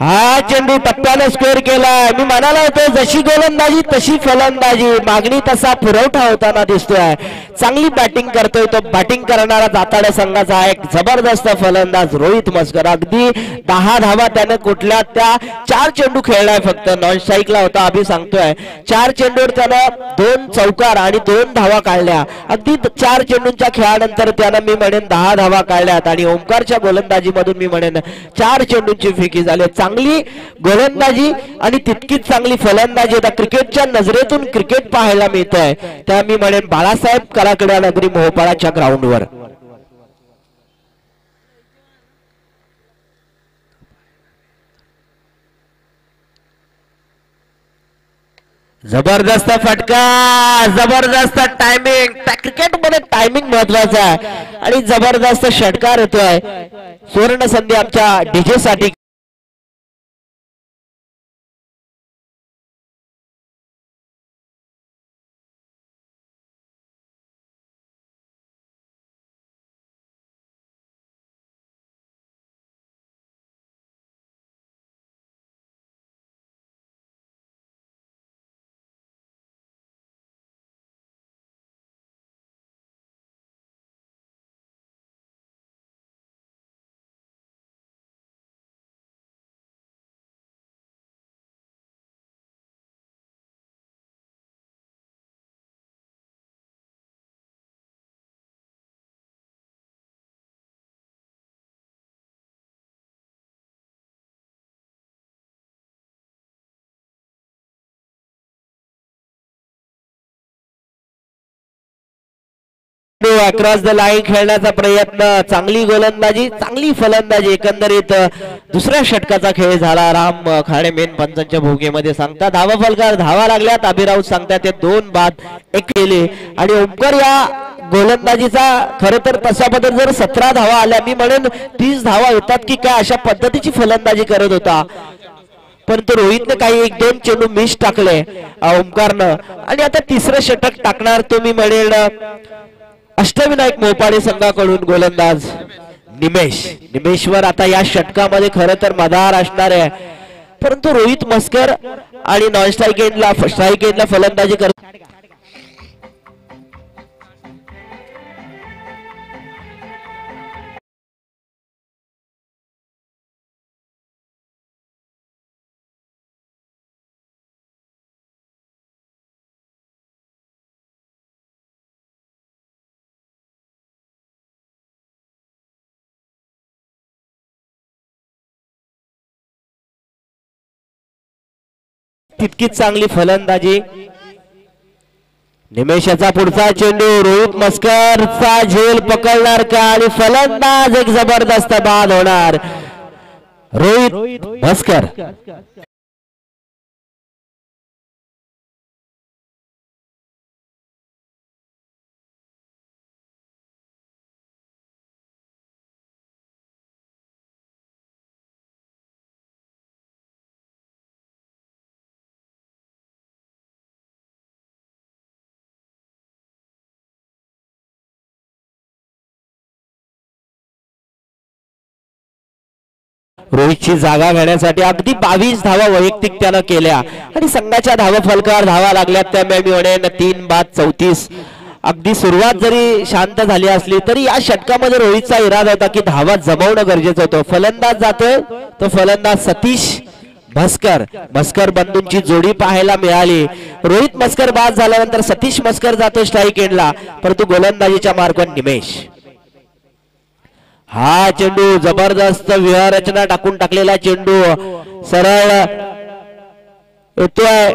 हा चेंडू टप्प्याने स्कोअर केलाय. मी म्हणाला होतो जशी गोलंदाजी तशी फलंदाजी, मागणी तसा पुरवठा होताना दिसतोय. चांगली बॅटिंग करतोय तो. बॅटिंग करणारा दाताड्या संघाचा एक जबरदस्त फलंदाज रोहित मस्कर. अगदी 10 धावा त्याने कुठल्या त्या 4 चेंडू खेळलाय, फक्त नॉन स्ट्राईकला होता. अभि सांगतोय 4 चेंडूवर त्यानं 2 चौकार आणि 2 धावा काढल्या. अगदी 4 चेंडूंच्या खेळानंतर त्यानं मी म्हणेन 10 धावा काढल्यात आणि ओमकारच्या गोलंदाजीमधून मी म्हणेन 4 चेंडूंची फेकी झाली. चांगली गोलंदाजी आणि तितकीच चांगली फलंदाजी. आता क्रिकेटच्या नजरेतून क्रिकेट पाहायला मिळतंय त्या मी म्हणेन बाळासाहेब कलाकडा नगरी मोहोपाडाच्या ग्राउंडवर. जबरदस्त फटका, जबरदस्त टायमिंग. क्रिकेटमध्ये टायमिंग महत्वाचा आहे आणि जबरदस्त षटकार येतोय. सुवर्ण संधी आमच्या डीजे साठी. अक्रॉस द लाईन खेळण्याचा प्रयत्न, चांगली गोलंदाजी, चांगली फलंदाजी. एकंदरीत दुसऱ्या षटकाचा खेळ झाला. राम खाडे मेन पंचांच्या भूमिकेमध्ये सांगतात धावा फलकार, धावा लागल्यात. अभिराव सांगतात ते 2 बाद 1 केले आणि ओमकार या गोलंदाजीचा खरं तर तशा पद्धतीने जर 17 धावा आल्या, मी म्हणेन 30 धावा येतात की काय अशा पद्धतीची फलंदाजी करत होता. परंतु रोहितने काही 1-2 चेंडू मिस टाकले ओमकारनं आणि आता तिसरं षटक टाकणार तो मी म्हणेन अष्टविनायक मोहोपाडे संघाकडून गोलंदाज निमेश. निमेशवर आता या षटकामध्ये खरं तर मदार असणार आहे, परंतु रोहित मस्कर आणि नॉन स्ट्राईक एंडला फलंदाजी करत. तितकीच चांगली फलंदाजी. निमेशाचा पुढचा चेंडू रोहित मस्करचा झेल पकडणार का आणि फलंदाज एक जबरदस्त बाद होणार. रोहित मस्कर रोहितची जागा घेण्यासाठी अगदी 22 धावा वैयक्तिक त्यानं केल्या आणि संघाच्या धावा फलकार धावा लागल्यात त्या मी म्हणेन 3 बाद 34. अगदी सुरुवात जरी शांत झाली असली तरी या षटकामध्ये रोहितचा इरादा होता की धावा जमवणं गरजेचं होतं. फलंदाज जातोय तो फलंदाज सतीश मस्कर बंधूंची जोडी पाहायला मिळाली. रोहित मस्कर बाद झाल्यानंतर सतीश मस्कर जातो स्ट्राईक एंडला, परंतु गोलंदाजीच्या मार्गावर निमेश. हा चेंडू जबरदस्त व्यूहरचना टाकून टाकलेला चेंडू सरळ येतोय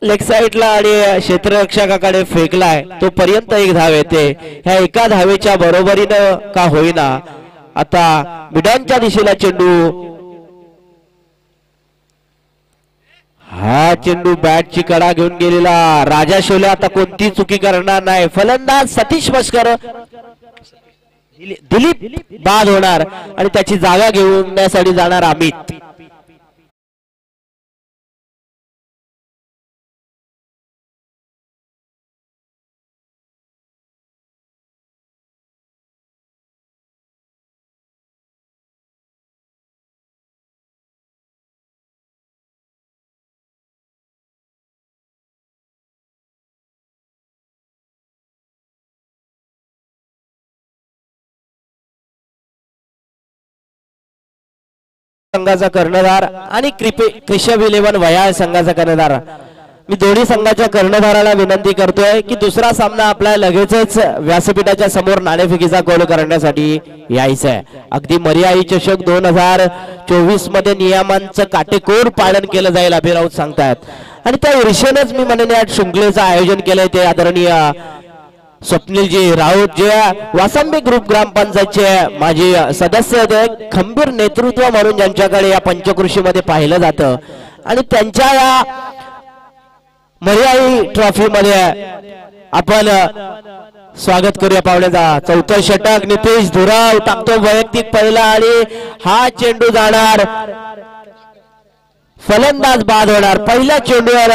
लेग साइडला आणि क्षेत्ररक्षकाकडे फेकलाय. तो पर्यंत 1 धाव येते. ह्या एका धावेच्या बरोबरीनं का होईना आता मिडॉनच्या दिशेला चेंडू. हा चेंडू बॅटची कडा घेऊन गेलेला राजा शोले आता कोणती चुकी करणार नाही. फलंदाज सतीश मस्कर दिलीप बाद होणार आणि त्याची जागा घेऊन जाणार अमित. संघाचा कर्णधार आणि क्रिशव 11 वयाळ संघाचा कर्णधार. मी दोन्ही संघाच्या कर्णधाराला विनंती करतोय की दुसरा सामना आपला लगेचच व्यासपीठाच्या समोर नाणेफेकीचा गोल करण्यासाठी यायचा आहे. अगदी मर्याई चषक 2024 मध्ये नियमांचं काटेकोर पालन केलं जाईल अभि राऊत सांगतात. आणि त्या ईर्षेनेच मी म्हणेन या शृंखलेचं आयोजन केलंय ते आदरणीय स्वप्नीलजी राऊत जे वासंबी ग्रुप ग्रामपंचायतचे माजी सदस्य होते. खंबीर नेतृत्व म्हणून ज्यांच्याकडे या पंचकृषीमध्ये पाहिलं जातं आणि त्यांच्या या मर्याई ट्रॉफी मध्ये आपण स्वागत करूया पाहुण्याचा. चौथं षटक नितेश धुराव टाकतो वैयक्तिक पहिला आणि हा चेंडू जाणार फलंदाज बाद होणार. पहिल्या चेंडूवर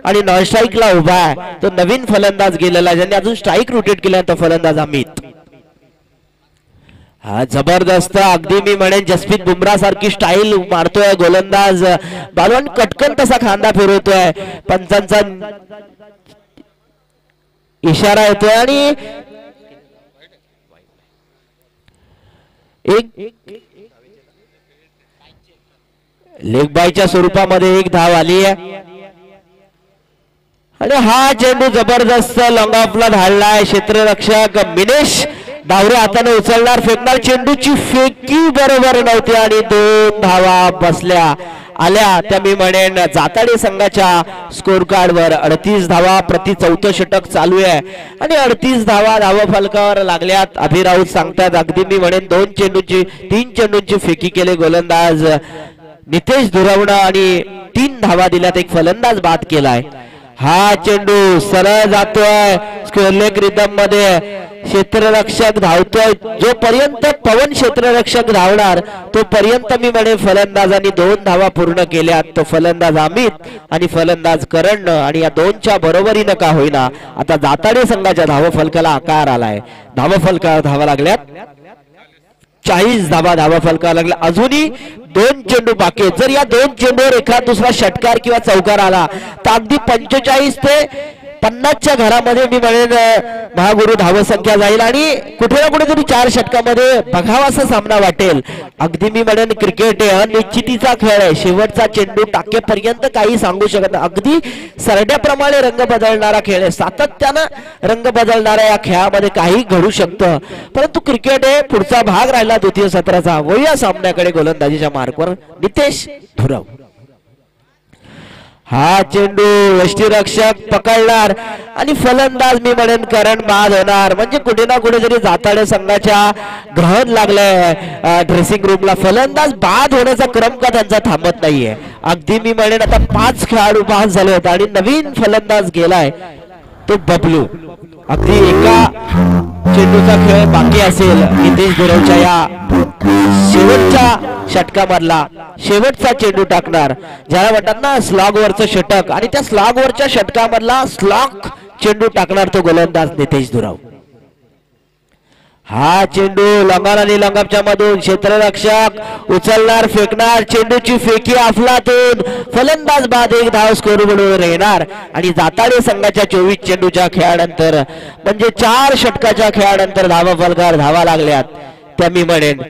आणि नॉन स्ट्राईकला उभा आहे तो नवीन फलंदाज गेलेला ज्यांनी अजून स्ट्राईक रोटेट केला तो फलंदाज अमित. हा जबरदस्त अगदी मी म्हणेन जसप्रीत बुमराह सारखी स्टाईल मारतोय गोलंदाज. बालवान कटकन तसा खांदा फिरवतोय. पंचांचा इशारा येतोय आणि एक लेग बायच्या स्वरूपामध्ये एक धाव आली आहे आणि हा चेंडू जबरदस्त लॉंग ऑफला धाडलाय. क्षेत्ररक्षक मिनेश डावरे हाताने उचलणार फेकणार. चेंडूची फेकी बरोबर नव्हती आणि 2 धावा बसल्या आल्या. त्या मी म्हणेन जाताडे संघाच्या स्कोर कार्ड वर 38 धावा प्रति चौथं षटक चालू आहे आणि 38 धावा धावफलकावर लागल्यात. अभि राऊत सांगतात अगदी मी म्हणेन 3 चेंडूंची फेकी केले गोलंदाज नितेश धुरावणा आणि 3 धावा दिल्यात. एक फलंदाज बाद केलाय. हा चेंडू सरळ जातोय स्क्वेअर लेग रिदम मध्ये. क्षेत्ररक्षक धावतोय. जोपर्यंत पवन क्षेत्ररक्षक धावणार तोपर्यंत मी म्हणे फलंदाजांनी 2 धावा पूर्ण केल्यात. तो फलंदाज अमित आणि फलंदाज करण आणि या 2च्या बरोबरीनं का होईना आता जाताडे संघाच्या धावफलकाला आकार आलाय. धावफलकावर धावा लागल्यात 40 धावा धावफलकावर लागल्या. अजूनही 2 चेंडू बाकी आहेत. जर या 2 चेंडूवर एखादा दुसरा षटकार किंवा चौकार आला तर अगदी 45 ते 50च्या घरामध्ये मी म्हणेन महागुरु धावसंख्या जाईल आणि कुठे ना कुठेतरी 4 षटकामध्ये बघावासा सामना वाटेल. अगदी मी म्हणेन क्रिकेट हे अनिश्चितीचा खेळ आहे. शेवटचा चेंडू टाकेपर्यंत काही सांगू शकत नाही. अगदी सरड्याप्रमाणे रंग बदलणारा खेळ आहे. सातत्यानं रंग बदलणाऱ्या या खेळामध्ये काही घडू शकतं. परंतु क्रिकेट हे पुढचा भाग राहिला द्वितीय सत्राचा. वळूया सामन्याकडे गोलंदाजीच्या मार्कवर नितेश धुराव. हा चेंडू यष्टीरक्षक पकडणार आणि फलंदाज मी म्हणेन करण बाद होणार. म्हणजे कुठे ना कुठे जरी जाताडे संघाच्या ग्रहण लागलंय ड्रेसिंग रूमला. फलंदाज बाद होण्याचा क्रम का त्यांचा थांबत नाहीये. अगदी मी म्हणेन आता 5 खेळाडू बाद झाले होते आणि नवीन फलंदाज गेलाय तो बबलू. अगदी एका चेंडूचा खेळ बाकी असेल नितेश धुरावच्या या शेवटच्या षटकामधला शेवटचा चेंडू टाकणार ज्याला म्हणतात ना स्लॉग वरचं षटक आणि त्या स्लॉग वरच्या षटकामधला स्लॉग चेंडू टाकणार तो गोलंदाज नितेश धुराव. हा चेंडू लॉंगॉन आणि लॉंगअपच्या मधून क्षेत्ररक्षक उचलणार फेकणार. चेंडूची फेकी अफलातून फलंदाज बाद. 1 धाव स्कोर बनवून येणार आणि जाताडे संघाच्या 24 चेंडूच्या खेळानंतर म्हणजे 4 षटकाच्या खेळानंतर धावफलकावर धावा लागल्यात. त्या मी म्हणेन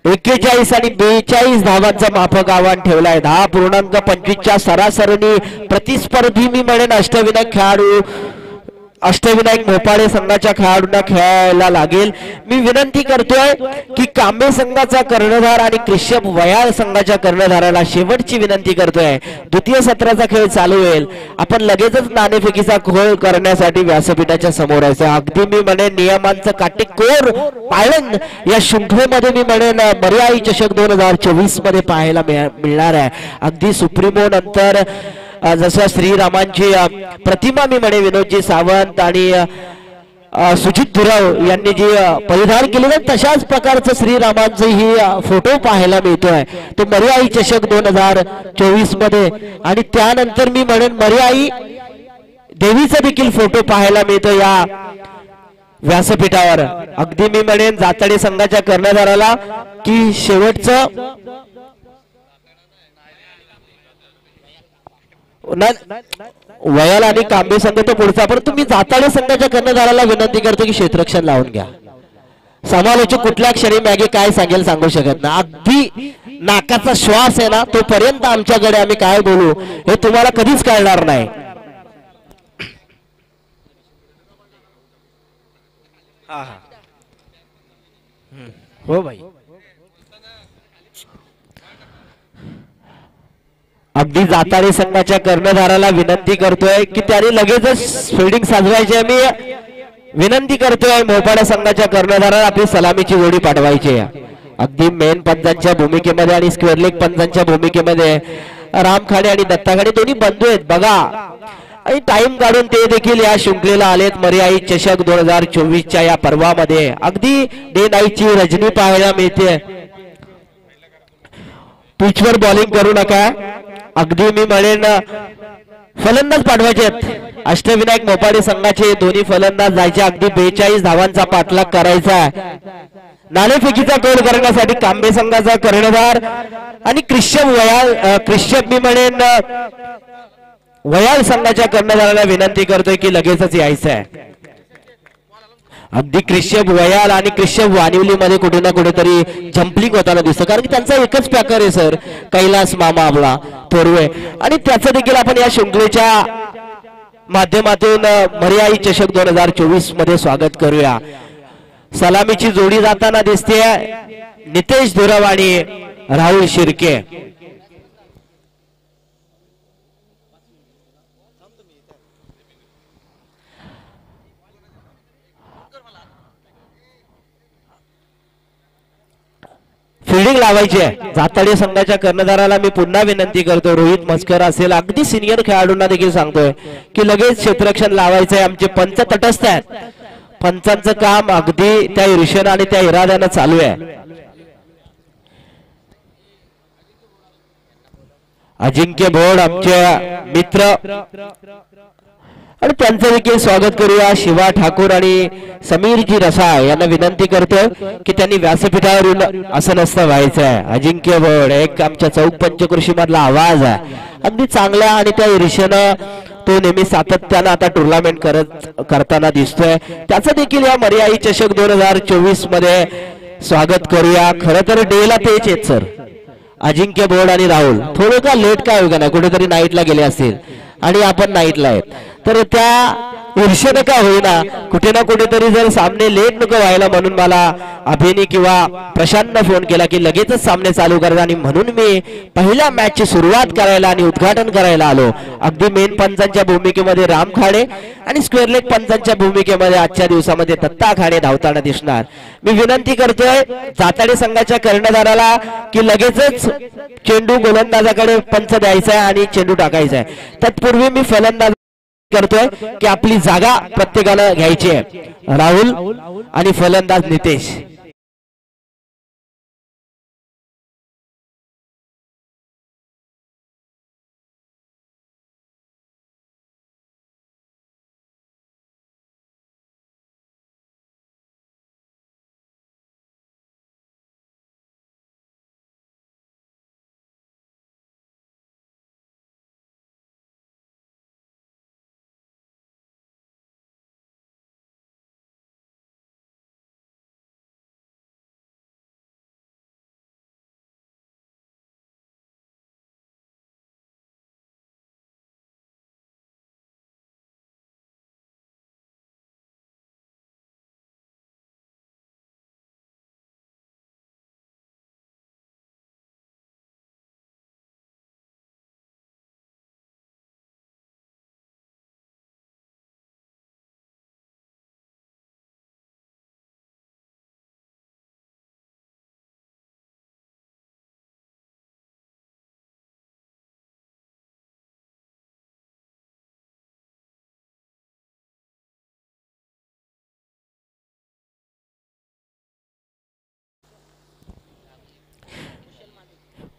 41 आणि 42 धावांचा माफक आव्हान ठेवलाय. 10.25च्या सरासरीने प्रतिस्पर्धी मी म्हणेन अष्टविनायक खेळाडू अष्टविनायक मोपाळे संघाच्या खेळाडूंना खेळायला लागेल। मी विनंती करतोय की कांबे संघाचा कर्णधार आणि कृष्यप वयाळ संघाच्या कर्णधाराला शेवटची विनंती करतोय, द्वितीय सत्राचा खेळ चालू होईल, आपण लगेचच नाणेफेकीचा खेळ करण्यासाठी व्यासपीठाच्या समोर आहे। अगदी मी म्हणेन नियमांचं काटेकोर पालन या शृंखलेमध्ये मी म्हणेन मर्याई चषक 2024 मध्ये पाहायला मिळणार आहे। अगदी सुप्रीमो नंतर जसं श्रीरामांची प्रतिमा मी म्हणे विनोदजी सावंत आणि सुजित धुराव यांनी जी परिधान केलेलं तशाच प्रकारचं श्रीरामांचं ही फोटो पाहायला मिळतोय तो मर्याई चषक 2024 मध्ये। आणि त्यानंतर मी म्हणेन मर्याई देवीचा देखील फोटो पाहायला मिळतो या व्यासपीठावर। अगदी मी म्हणेन जातडे संघाच्या कर्णधाराला की शेवटचं वयाल आणि कांबे संघ तो पुढचा, पण तुम्ही जाताडे संघाच्या कर्णधाराला विनंती करतो की क्षेत्ररक्षण लावून घ्या। समालोचक कुठल्या क्षणी मागे काय सांगेल सांगू शकत ना, अगदी नाकाचा श्वास आहे ना तोपर्यंत आमच्याकडे आम्ही काय बोलू हे तुम्हाला कधीच कळणार नाही। हो भाई, अगदी जाताडे संघाच्या कर्णधाराला विनंती करतोय की त्याने लगेचच फिल्डिंग साजवायची आहे। मी विनंती करतोय मोपाडा संघाच्या कर्णधाराला आपली सलामीची गोडी पाठवायची आहे। अगदी मेन पंचांच्या भूमिकेमध्ये आणि स्क्वेअर लेग पंचांच्या भूमिकेमध्ये राम खाडे आणि दत्ता खाडे दोन्ही बंधू आहेत बघा, आणि टाइम काढून ते देखील या शृंखलेला आलेत मर्याई चषक 2024च्या या पर्वामध्ये। अगदी डे नाईटची रजनी पाहायला मिळते। पिचवर बॉलिंग करू नका, अगदी मी म्हणेन फलंदाज पाठवायचे आहेत। अष्टविनायक मोपाडे संघाचे दोन्ही फलंदाज जायचे, अगदी 42 धावांचा पाठलाग करायचा आहे। नाणेफेकीचा गोल करण्यासाठी कांबे संघाचा कर्णधार आणि कृष्यप मी म्हणेन वयाळ संघाच्या कर्णधाराला विनंती करतोय की लगेचच यायचं आहे। अगदी कृष्यप वयाल आणि कृष्यप वानिवलीमध्ये कुठे ना कुठेतरी जम्पलिंग होताना दिसतं, कारण की त्यांचा एकच पॅकर आहे सर, कैलास मामा आपला थोरवे, आणि त्याचं देखील आपण या शृंखलेच्या माध्यमातून मर्याई चषक 2024 मध्ये स्वागत करूया। सलामीची जोडी जाताना दिसते नितेश धुरव आणि राहुल शिर्के। फिल्डिंग लावायची आहे। जाताडे संघाच्या कर्णधाराला मी पुन्हा विनंती करतो, रोहित मस्कर असेल अगदी सिनियर खेळाडूंना देखील सांगतोय की लगेच क्षेत्ररक्षण लावायचं आहे। आमचे पंच तटस्थ आहेत, पंचांचं काम अगदी त्या ईर्ष्येने आणि त्या इराद्यानं चालू आहे। अजिंक्य भोड आमचे मित्र आणि त्यांचं देखील स्वागत करूया। शिवा ठाकूर आणि समीरजी रसाळ यांना विनंती करतो की त्यांनी व्यासपीठावर येऊन असं नसतं व्हायचं आहे। अजिंक्य भोड एक आमच्या चौक पंचकृषी मधला आवाज आहे, अगदी चांगला, आणि त्या ईर्ष्येनं तो नेहमी सातत्यानं आता टुर्नामेंट करताना दिसतोय। त्याचं देखील या मर्याई चषक 2024 मध्ये स्वागत करूया। खरं तर डेला तेच आहेत सर, अजिंक्य भोड आणि राहुल थोडं का लेट काय होगा ना, कुठेतरी नाईटला गेले असतील आणि आपण नाईटला आहेत, तर त्या ईर्ष्येनं का होईना कुठे ना कुठेतरी जर सामने लेट नको व्हायला म्हणून मला अभिनी किंवा प्रशांतने फोन केला की लगेचच सामने चालू करा, आणि म्हणून मी पहिल्या मॅचची सुरुवात करायला आणि उद्घाटन करायला आलो। अगदी मेन पंचांच्या भूमिकेमध्ये राम खाडे आणि स्क्वेअर लेग पंचांच्या भूमिकेमध्ये आजच्या दिवसामध्ये दत्ता खाडे धावताना दिसणार। मी विनंती करतोय जाताडे संघाच्या कर्णधाराला की लगेचच चेंडू गोलंदाजाकडे पंच द्यायचा आहे आणि चेंडू टाकायचा आहे। तत्पूर्वी मी फलंदाज करतोय की आपली जागा प्रत्येकाला घ्यायची आहे। राहुल आणि फलंदाज नितेश।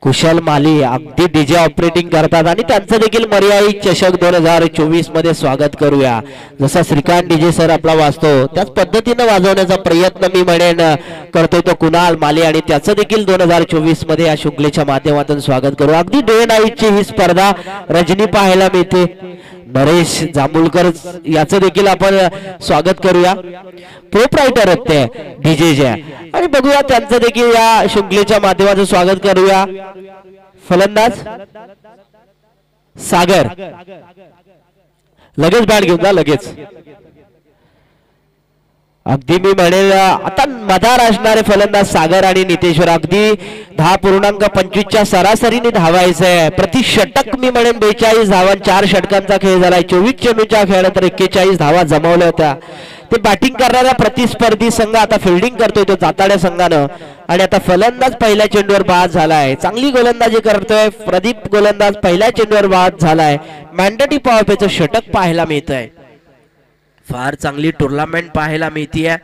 कुशल माली अगदी डीजे ऑपरेटिंग करतात आणि त्यांचं देखील मर्यादित चषक 2024 मध्ये स्वागत करूया. जसा श्रीकांत डीजे सर आपला वाजतो त्याच पद्धतीने वाजवण्याचा प्रयत्न मी म्हणेन करतोय तो कुणाल माली आणि त्याचं देखील 2024 मध्ये या शृंखलेच्या माध्यमातून स्वागत करू. अगदी डे नाईटची ही स्पर्धा रजनी पाहायला मिळते. नरेश जांभूळकर याचं देखील आपण स्वागत करूया. प्रोप्रायटर आहेत ते डीजे जे आणि बघूया त्यांचं देखील या शृंखलेच्या माध्यमातून स्वागत करूया. फलंदाज सागर लगेच बॅट घेऊन जा लगेच. अगदी मी म्हणेल आता मधार असणारे फलंदाज सागर आणि नितेश्वर अगदी 10.25 च्या सरासरीने धावायचंय. प्रति षटक मी म्हणेन 42 धावा 4 षटकांचा खेळ झालाय. 24 चेंडूच्या खेळानंतर 41 धावा जमवल्या होत्या. ते बॅटिंग करणाऱ्या प्रतिस्पर्धी संघ आता फिल्डिंग करतोय तो जाताड्या संघानं आणि आता फलंदाज पहिल्या चेंडूवर बाद झालाय. चांगली गोलंदाजी करतोय प्रदीप गोलंदाज पहिल्या चेंडूवर बाद झालाय. मॅन्डेटरी पॉवर प्लेचं षटक पाहायला मिळतंय. फार चांगली टुर्नामेंट पाहायला मिळतीये.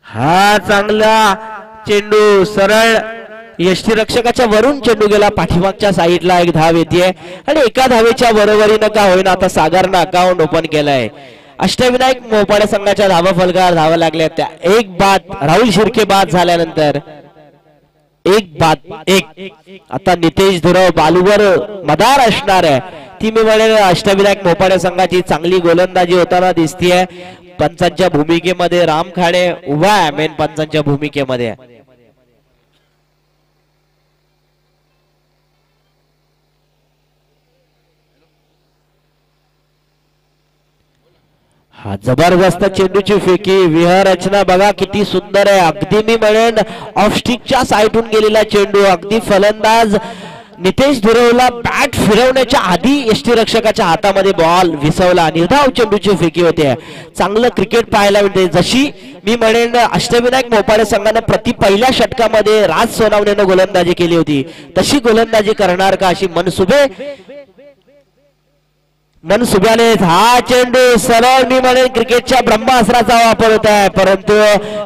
हा चांगला चेंडू सरळ यष्टीरक्षकाच्या वरून चेंडू गेला. पाठीमागच्या साईडला एक धाव येते आणि एका धावेच्या बरोबरीनं का होईना आता सागरनं अकाउंट ओपन केलंय. अष्टविनायक मोपाड्या संघाच्या धावा फलकावर धावा लागल्या त्या. एक बाद राहुल शिर्के बाद झाल्यानंतर एक बाद एक. आता नितेश धुरव बालूवर मदार असणार आहे. ती मी म्हणेन अष्टविनायक मोपाड्या संघाची चांगली गोलंदाजी होताना दिसतीये. पंचांच्या भूमिकेमध्ये राम खाडे उभा आहे. मेन पंचांच्या भूमिकेमध्ये हा जबरदस्त चेंडूची फेकी विहरचना बघा किती सुंदर आहे. अगदी मी म्हणेन ऑफ स्टिकच्या साईडून गेलेला चेंडू. अगदी फलंदाज नितेश धुरवला बॅट फिरवण्याच्या आधी यष्टीरक्षकाच्या हातामध्ये बॉल विसवला. निर्धाव चेंडूची फेकी होते. चांगलं क्रिकेट पाहायला मिळते. जशी मी म्हणेन अष्टविनायक मोपाडे संघाने प्रति पहिल्या षटकामध्ये राज सोनावणेनं गोलंदाजी केली होती तशी गोलंदाजी करणार का अशी मनसुब्याने हा चेंडू सरळ मी म्हणेन क्रिकेटच्या ब्रह्मास्त्राचा वापर होत आहे. परंतु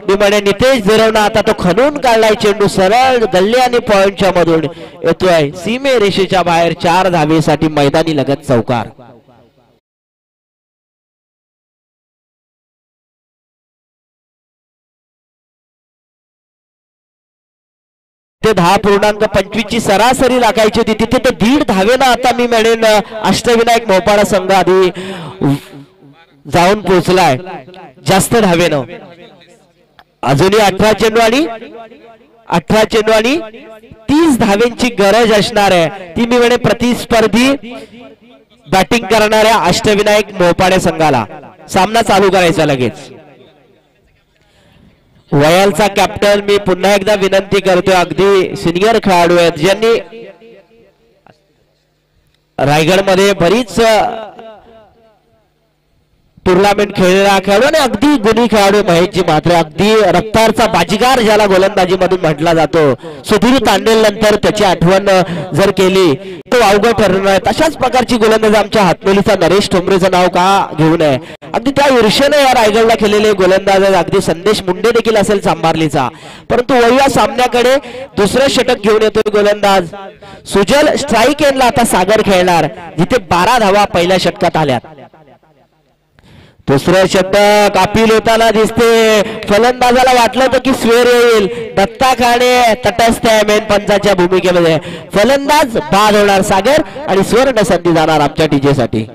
मी म्हणेन नितेश धुरवनं आता तो खणून काढलाय. चेंडू सरळ गल्ली आणि पॉइंटच्या मधून येतोय सीमे रेषेच्या बाहेर. 4 धावेसाठी मैदानी लगत चौकार. ते 10.25 ची सरासरी राखायची होती तिथे ते 1.5 धावेनं आता मी म्हणेन अष्टविनायक मोपाडा संघ आधी जाऊन पोहोचलाय जास्त धावेनं. अजूनही 18 चेंडू आणि 30 धावेंची गरज असणार आहे. ती मी म्हणेन प्रतिस्पर्धी बॅटिंग करणाऱ्या अष्टविनायक मोपाडे संघाला सामना चालू करायचा लगेच. वयालचा कॅप्टन मी पुन्हा एकदा विनंती करतोय. अगदी सिनियर खेळाडू आहेत ज्यांनी रायगडमध्ये बरीच टुर्नामेंट खेळलेला खेळाडू आणि अगदी गुणी खेळाडू महेशजी म्हात्रे. अगदी रक्तारचा बाजीगार ज्याला गोलंदाजी मधून म्हटला जातो. सुधीर तांडेल नंतर त्याची आठवण जर केली तो अवघड ठरणार आहे. तशाच प्रकारची गोलंदाजी आमच्या हातमेलीचा नरेश ठोंबरेचं नाव का घेऊ नये. अगदी त्या ईर्षेने या रायगडला खेळलेले गोलंदाज अगदी संदेश मुंडे देखील असेल चांभारलीचा. परंतु वळूया सामन्याकडे. दुसरं षटक घेऊन येतोय गोलंदाज सुजल. स्ट्राईक एंडला आता सागर खेळणार जिथे 12 धावा पहिल्या षटकात आल्यात. दुसरं षटक अपील होताना दिसते. फलंदाजाला वाटलं होतं की स्वेर येईल. दत्ता खाणे तटस्थ आहे मेन पंचाच्या भूमिकेमध्ये. फलंदाज बाद होणार सागर आणि स्वर्ण संधी जाणार आमच्या डीजे साठी.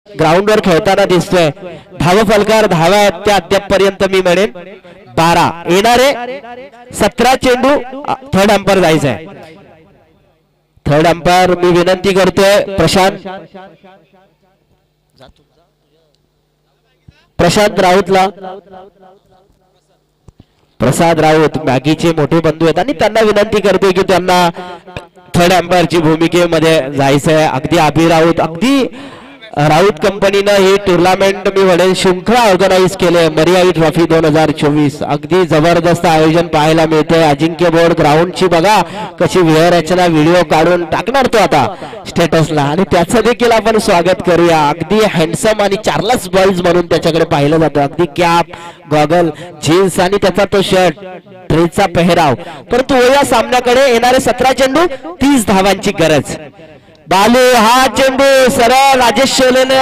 ग्राउंडवर खेळताना दिसतोय. धाव फलकार धावा आहेत त्या अद्यापपर्यंत मी म्हणेन 12. येणारे 17 चेंडू थर्ड अंपायर जायचंय. थर्ड अंपायर मी विनंती करतोय प्रशांत राऊतला. प्रसाद राऊत मॅगीचे मोठे बंधू आहेत आणि त्यांना विनंती करतोय की त्यांना थर्ड अंपायरची भूमिकेमध्ये जायचंय. अगदी अभि राऊत, अगदी राऊत कंपनीनं ही टुर्नामेंट मी म्हणेन शृंखला ऑर्गनाइज केले. मरियाई ट्रॉफी 2024 अगदी जबरदस्त आयोजन पाहायला मिळतंय. अजिंक्य बोर्ड ग्राउंडची बघा कशी रचना व्हिडिओ काढून टाकणार तो आता स्टेटसला, आणि त्याचं देखील आपण स्वागत करूया. अगदी हँडसम आणि चार्लस बॉल्स म्हणून त्याच्याकडे पाहिलं जातं. अगदी कॅप, गॉगल, जीन्स आणि त्याचा तो शर्ट, ड्रेसचा पेहराव. परंतु या सामन्याकडे येणारे 17 चेंडू 30 धावांची गरज. बालू हा चेंडू सरळ राजेश शोलेने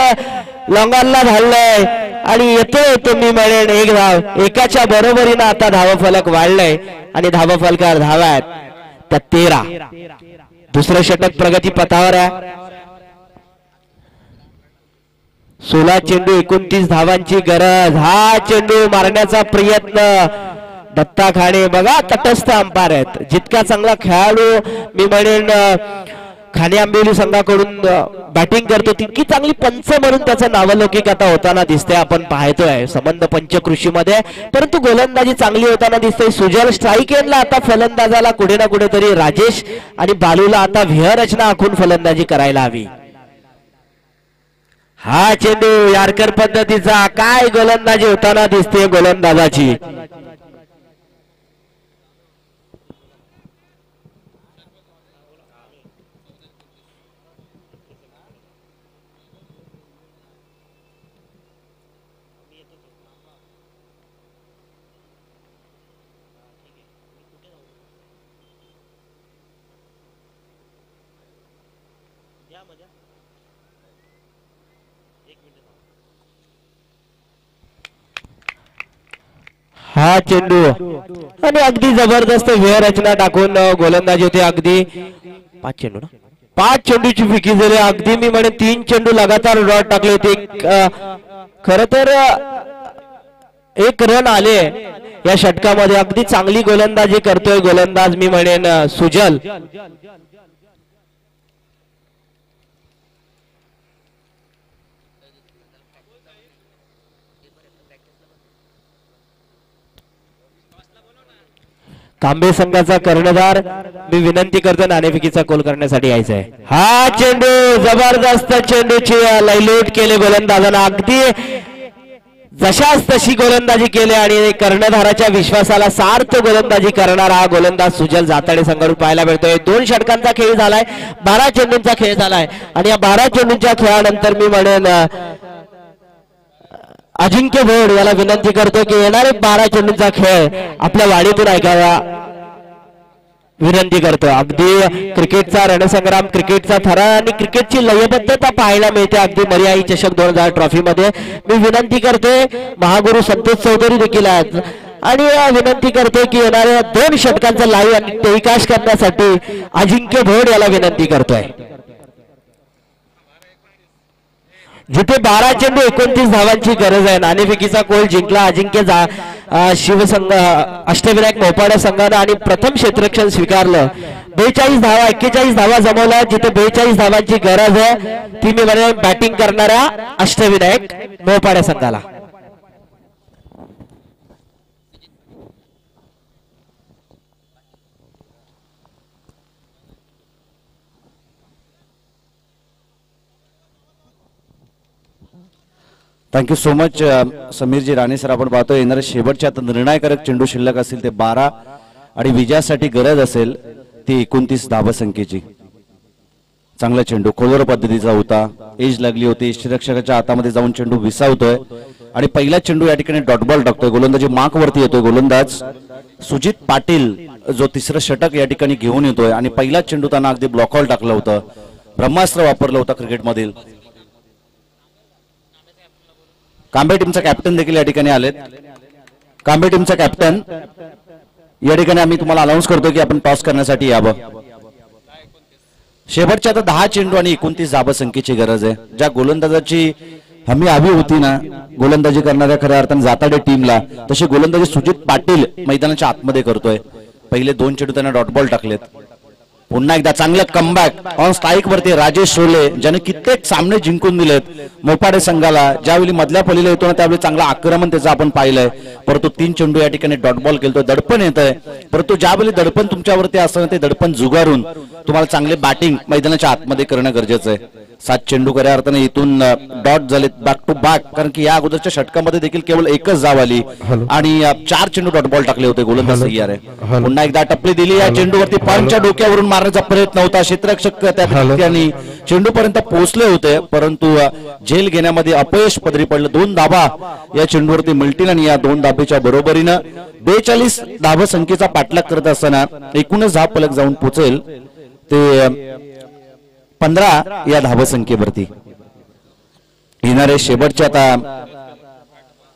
लॉंगाला घाललाय आणि येतो मी म्हणेन 1 धाव. एकाच्या बरोबरीनं आता धावफलक वाढलंय आणि धावफलकार धावा आहेत त्या 13. दुसरं षटक प्रगती पथावर आहे. 16 चेंडू 29 धावांची गरज. हा चेंडू मारण्याचा प्रयत्न दत्ता खाणे बघा तटस्थ अंपायर आहेत. जितका चांगला खेळाडू मी म्हणेन खाणे आंबेली संघाकडून बॅटिंग करतो तितकी चांगली पंच म्हणून त्याचं नावलौकिक आता होताना दिसतंय. आपण पाहतोय संबंध पंचकृषीमध्ये, परंतु गोलंदाजी चांगली होताना दिसते. सुजल स्ट्राईक एंडला आता फलंदाजाला कुठे ना कुठेतरी राजेश आणि बालूला आता व्यूहरचना आखून फलंदाजी करायला हवी. हा चेंडू यार्कर पद्धतीचा काय गोलंदाजी होताना दिसते गोलंदाजाची. हा चेंडू आणि अगदी जबरदस्त व्यूहरचना टाकून गोलंदाजी होते. अगदी 5 चेंडू ना 5 चेंडूची फिकी झाली. अगदी मी म्हणे 3 चेंडू लगातार डॉट टाकले होते. खर तर 1 रन आले या षटकामध्ये. अगदी चांगली गोलंदाजी करतोय गोलंदाज मी म्हणेन सुजल. तांबे संघाचा कर्णधार मी विनंती करतो नाणेफेकीचा कोल करण्यासाठी यायचा आहे. हा चेंडू जबरदस्त चेंडूची लयलूट केले गोलंदाजानं. अगदी जशाच तशी गोलंदाजी केली आणि कर्णधाराच्या विश्वासाला सार्थ गोलंदाजी करणारा हा गोलंदाज सुजल जाताडे संघाकडून पाहायला मिळतोय. 2 षटकांचा खेळ झालाय, 12 चेंडूंचा खेळ झालाय आणि या 12 चेंडूंच्या खेळानंतर मी म्हणेन अजिंक्य बोर्ड याला विनंती करतो की येणारे 12 चेंडूंचा खेळ आपल्या वाडीतून ऐकावा विनंती करतो. अगदी क्रिकेटचा रणसंग्राम, क्रिकेटचा थरार आणि क्रिकेटची लयबद्धता पाहायला मिळते अगदी मर्याई चषक 2000 ट्रॉफी मध्ये. मी विनंती करते महागुरु संतोष चौधरी देखील आहेत आणि विनंती करते की येणाऱ्या 2 षटकांचा लाईव्ह आणि टेलिकास्ट करण्यासाठी अजिंक्य बोर्ड याला विनंती करतोय. जिथे 12 चेंडू 29 धावांची गरज आहे. नाणेफेकीचा कोल जिंकला अजिंक्य शिवसंघ अष्टविनायक मोपाडा संघानं आणि प्रथम क्षेत्ररक्षण स्वीकारलं. 42 धावा 41 धावा जमवल्या. जिथे 42 धावांची गरज आहे ती मी म्हणेन बॅटिंग करणाऱ्या अष्टविनायक मोपाडा संघाला. Thank you so much Sameerji Rane sir. आपण पाहतो येणारे शेवटचे आता निर्णायकारक चेंडू शिल्लक असतील ते 12 आणि विजयासाठी गरज असेल ती 29 धावसंख्येची. चांगला चेंडू खोलवर पद्धतीचा होता, एज लागली होती, यष्टीरक्षकाच्या हातामध्ये जाऊन चेंडू विसावतोय आणि पहिला चेंडू या ठिकाणी डॉट बॉल टाकतोय. गोलंदाजी मार्क वरती येतोय. गोलंदाज सुजित पाटील जो 3रं षटक या ठिकाणी घेऊन येतोय आणि पहिला चेंडू त्यांना अगदी ब्लॉकआउट टाकलं होतं. ब्रह्मास्त्र वापरलं होतं क्रिकेटमधील. कांबे टीमचा कॅप्टन देखील या ठिकाणी आलेत. कांबे टीमचा कॅप्टन या ठिकाणी आम्ही तुम्हाला अनाउन्स करतो की आपण टॉस करण्यासाठी यावं. शेवटच्या आता 10 चेंडू आणि 29 धावसंख्येची गरज आहे. ज्या गोलंदाजाची हमी हवी होती ना गोलंदाजी करणाऱ्या खऱ्या अर्थाने जाताडे टीमला, तशी गोलंदाजी सुजित पाटील मैदानाच्या आतमध्ये करतोय. पहिले 2 चेंडू त्यांना डॉट बॉल टाकलेत. पुन्हा एकदा चांगलं कमबॅक ऑन स्ट्राईक वरती राजेश शोले ज्याने कित्येक सामने जिंकून दिलेत मोपाडे संघाला. ज्यावेळी मधल्या फलीला येतो ना त्यावेळी चांगलं आक्रमण त्याचं आपण पाहिलंय, परंतु 3 चेंडू या ठिकाणी डॉट बॉल केलतो. दडपण येत आहे, परंतु ज्यावेळी दडपण तुमच्यावरती असतं ते दडपण जुगारून तुम्हाला चांगले बॅटिंग मैदानाच्या आतमध्ये करणं गरजेचं आहे. 7 चेंडू खऱ्या अर्थाने इथून डॉट झाले बॅक टू बॅक, कारण की या अगोदरच्या षटकामध्ये देखील केवळ एकच धाव आली आणि 4 चेंडू डॉट बॉल टाकले होते गोलंदाज सय्यार आहे. पुन्हा एकदा टपली दिली या चेंडूवरती, पंचच्या डोक्यावरून मारण्याचा प्रयत्न होता. क्षेत्ररक्षक त्या ठिकाणी चेंडू पर्यंत पोहोचले होते, परंतु झेल घेण्यामध्ये अपयश पदरी पडलं. 2 धाबा या चेंडूवरती मिळतील आणि या 2 धाबेच्या बरोबरीनं 42 धाव संख्येचा पाठलाग करत असताना एकूणच धाव फलक जाऊन पोहोचेल ते 15 या धावसंख्येवरती. येणारे शेवटचे आता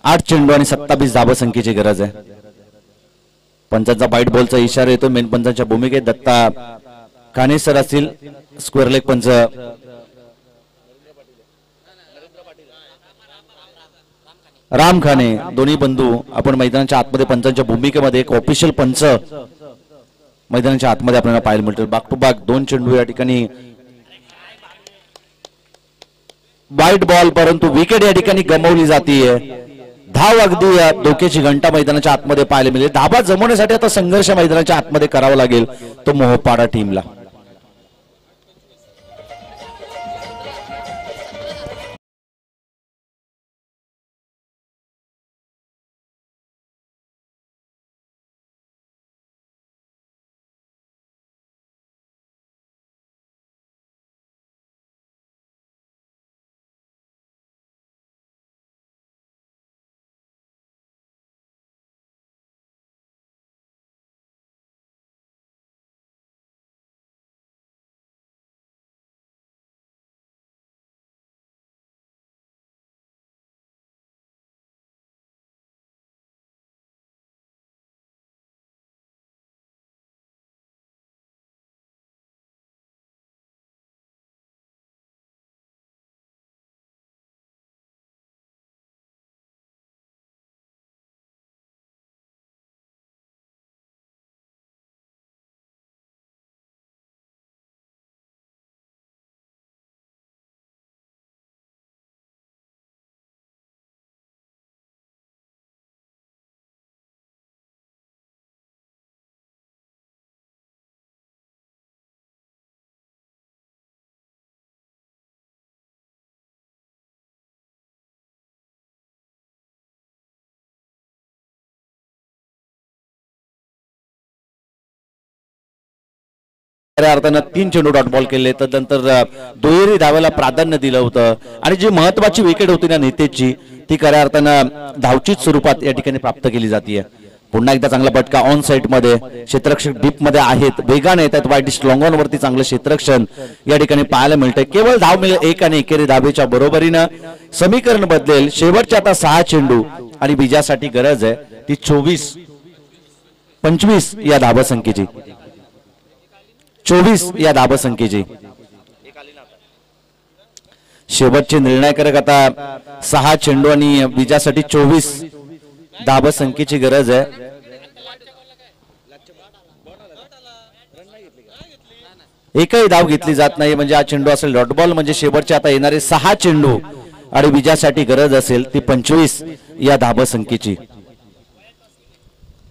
8 चेंडू आणि 27 धावसंख्येची गरज आहे. पंचांचा बाईट बॉलचा इशारा येतो. मेन पंचांच्या भूमिकेत दत्ता काने सर असतील, स्क्वेअर लेग पंच राम खाने, दोन्ही बंधू आपण मैदानाच्या आतमध्ये पंचांच्या भूमिकेमध्ये एक ऑफिशियल पंच मैदानाच्या आतमध्ये आपल्याला पाहायला मिळतील. बाक टू बाक 2 चेंडू या ठिकाणी वाईट बॉल, परंतु विकेट या ठिकाणी गमावली जाते. धाव अगदी डोक्याची घंटा मैदानाच्या आतमध्ये पाहायला मिळेल. धाबा जमवण्यासाठी आता संघर्ष मैदानाच्या आतमध्ये करावा लागेल तो मोहपाडा टीमला. खऱ्या अर्थानं 3 चेंडू डॉट बॉल केले, त्यानंतर दुहेरी धावाला प्राधान्य दिलं होतं आणि जी महत्वाची विकेट होती ना नितेशची ती खऱ्या अर्थानं धावचीच स्वरूपात या ठिकाणी प्राप्त केली जाते. पुन्हा एकदा चांगला फटका ऑन साइड मध्ये, क्षेत्ररक्षक डीप मध्ये आहेत, वेगाने येतात. वाईट स्लॉंग ऑन वरती चांगलं क्षेत्ररक्षण या ठिकाणी पाहायला मिळतंय. केवळ धाव मिळेल 1 आणि एकेरी धावेच्या बरोबरीनं समीकरण बदलेल. शेवटचे आता 6 चेंडू आणि विजयासाठी गरज आहे ती 25 या धावसंख्येची. 24 या धावसंख्येची. शेवटचे निर्णायक आता 6 चेंडू आणि विजयासाठी 24 धावसंख्येची गरज आहे. एकही धाव घेतली जात नाही म्हणजे हा चेंडू असेल डॉट बॉल. म्हणजे शेवटचे आता येणारे 6 चेंडू आणि विजयासाठी गरज असेल ती 25 या धावसंख्येची.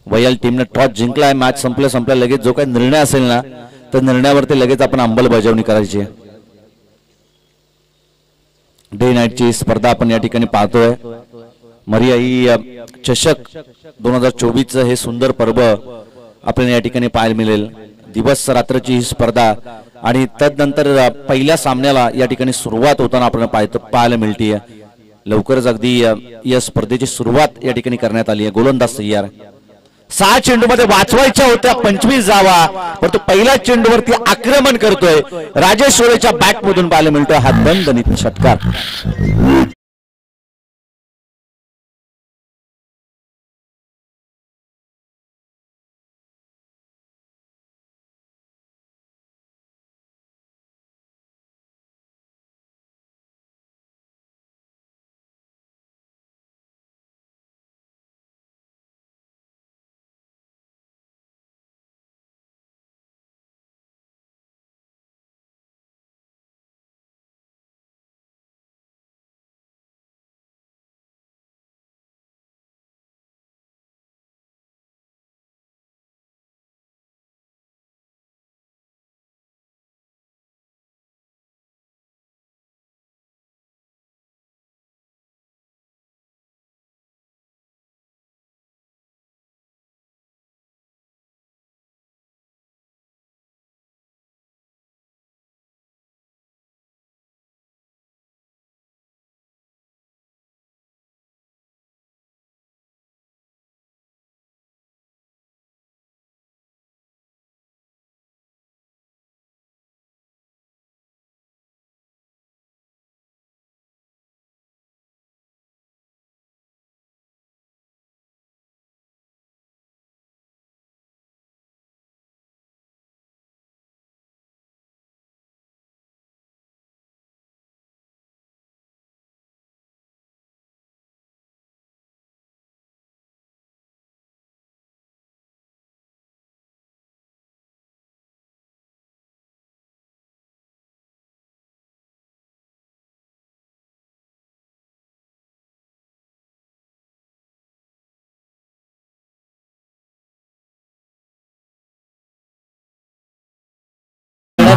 वयल टीमने टॉस जिंकलाय. मॅच संपल्या लगेच जो काही निर्णय असेल ना तर निर्णयावरती लगेच आपण अंमलबजावणी करायची आहे. डे नाईटची स्पर्धा आपण या ठिकाणी पाहतोय. मर्याई चषक 2024 हे सुंदर पर्व आपल्याला या ठिकाणी पाहायला मिळेल. दिवस रात्रची ही स्पर्धा आणि तदनंतर पहिल्या सामन्याला या ठिकाणी सुरुवात होताना आपल्याला पाहायला मिळते. लवकरच अगदी या स्पर्धेची सुरुवात या ठिकाणी करण्यात आली आहे. गोलंदाज तयार. 6 चेंडू मध्ये वाचवायच्या होत्या 25 धावा, परंतु पहिल्या चेंडूवरती आक्रमण करतोय राजेश शोलेच्या बॅट मधून पाहायला मिळतोय हा दणदणीत षटकार.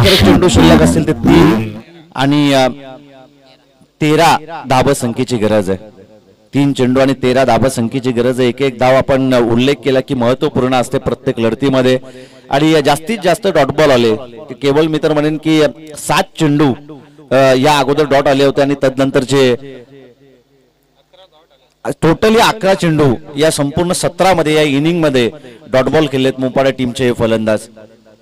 निर्णायक चेंडू शिल्लक असतील ते 3 आणि 13 धावसंख्येची गरज आहे. 3 चेंडू आणि 13 धावसंख्येची गरज आहे. एक धाव आपण उल्लेख केला की महत्वपूर्ण असते प्रत्येक लढतीमध्ये आणि जास्तीत जास्त डॉट बॉल आले. केवळ मी तर म्हणेन की 7 चेंडू या अगोदर डॉट आले होते आणि तदनंतरचे टोटली 11 चेंडू या संपूर्ण 17 मध्ये या इनिंग मध्ये डॉट बॉल खेळलेत मोपाडा टीमचे हे फलंदाज.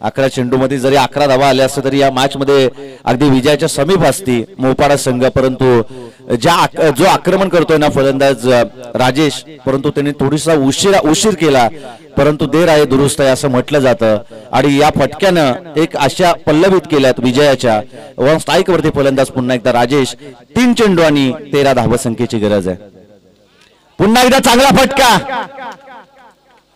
11 चेंडू मध्ये जरी 11 धावा आल्या असत्या तरी या मॅच मध्ये अगदी विजयाच्या समीप असती मोपाडा संघ. परंतु जो आक्रमण करतोय ना फलंदाज राजेश, परंतु त्यांनी थोडीसा उशीर केला, परंतु देर आहे दुरुस्त आहे असं म्हटलं जातं. आणि या फटक्यानं एक आशा पल्लवित केल्यात विजयाच्या. वन स्ट्राईक वरती फलंदाज पुन्हा एकदा राजेश. 3 चेंडू आणि 13 धावसंख्येची गरज आहे. पुन्हा एकदा चांगला फटका.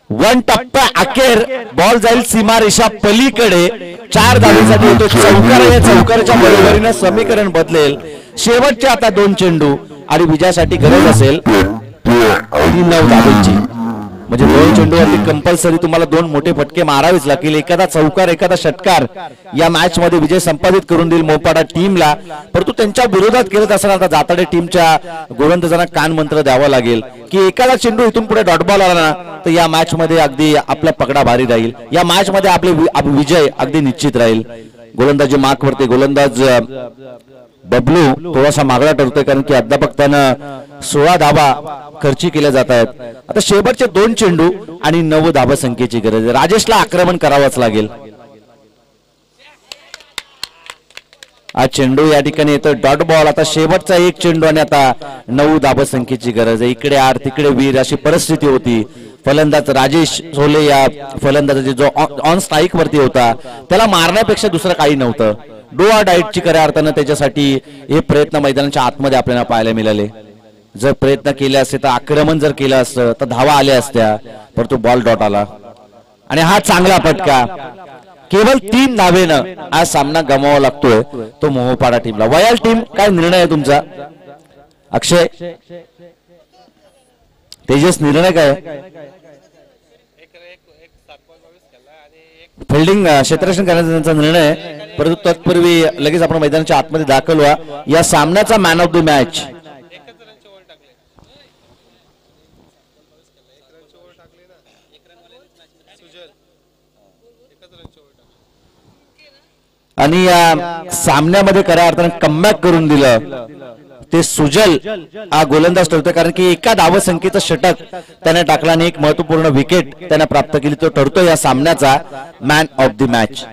1 टप्पा अखेर बॉल जाईल सीमारेषा पलीकडे. 4 धावेसाठी होतो चौकार. या चौकाराच्या बरोबरीने समीकरण बदलेल. शेवटचे आता 2 चेंडू आणि विजयासाठी गरज असेल 9 धावेची. म्हणजे 2 चेंडूवरती कंपल्सरी तुम्हाला 2 मोठे फटके मारावेच लागतील. एखादा चौकार एखादा षटकार या मॅच मध्ये विजय संपादित करून देईल मोपाडा टीमला. परंतु त्यांच्या विरोधात खेळत असताना आता जाताडे टीमच्या गोलंदाजांना कान मंत्र द्यावा लागेल की एखादा चेंडू इथून पुढे डॉट बॉल आला ना तर या मॅच मध्ये अगदी आपला पकडा भारी राहील. या मॅच मध्ये आपले विजय अगदी निश्चित राहील. गोलंदाजी मार्क वरती गोलंदाज बबलू थोडासा मागला ठरतोय कारण की अद्याप त्यानं 16 धावा खर्ची केल्या जात आहेत. आता शेवटचे 2 चेंडू आणि 9 धावसंख्येची गरज आहे. राजेशला आक्रमण करावंच लागेल. हा चेंडू या ठिकाणी येतो डॉट बॉल. आता शेवटचा 1 चेंडू आणि आता 9 धावसंख्येची गरज आहे. इकडे आर तिकडे वीर अशी परिस्थिती होती. फलंदाज राजेश सोले या फलंदाजाची जो ऑन स्ट्राईक वरती होता त्याला मारण्यापेक्षा दुसरं काही नव्हतं. डू ऑर डाईटची खऱ्या अर्थानं त्याच्यासाठी हे प्रयत्न मैदानाच्या आतमध्ये आपल्याला पाहायला मिळाले. जर प्रयत्न केले असते तर आक्रमण जर केलं असतं तर धावा आल्या असत्या, परंतु बॉल डॉट आला. आणि हा चांगला फटका. केवळ 3 धावेनं हा सामना गमावा लागतोय तो मोहोपाडा टीमला. वयाल टीम काय निर्णय आहे तुमचा? अक्षय तेजस निर्णय काय? फिल्डिंग क्षेत्ररक्षण करण्याचा त्यांचा निर्णय आहे. परंतु तत्पूर्वी लगेच आपण मैदानाच्या आतमध्ये दाखल व्हा. या सामन्याचा मॅन ऑफ द मॅच आणि या सामन्यामध्ये खऱ्या अर्थाने कमबॅक करून दिलं ते सुजल हा गोलंदाज ठरतोय. कारण की एका धावसंख्येचं षटक त्याने टाकला आणि एक महत्वपूर्ण विकेट त्याने प्राप्त केली. तो ठरतो या सामन्याचा man of the match.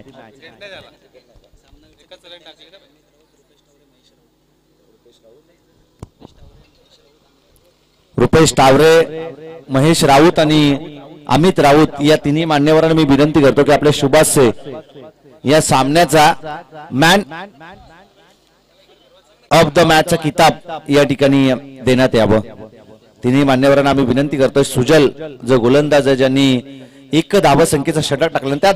Rupesh Taware, Mahesh Raut आणि अमित राऊत या तिन्ही मान्यवरांना मी विनंती करतो की आपले शुभास्य या सामन्याचा मॅन ऑफ द मॅचचा किताब या ठिकाणी देण्यात यावं. तिन्ही मान्यवरांना आम्ही विनंती करतोय. सुजल जो गोलंदाज आहे ज्यांनी 1 धावसंख्येचा षटक टाकला त्या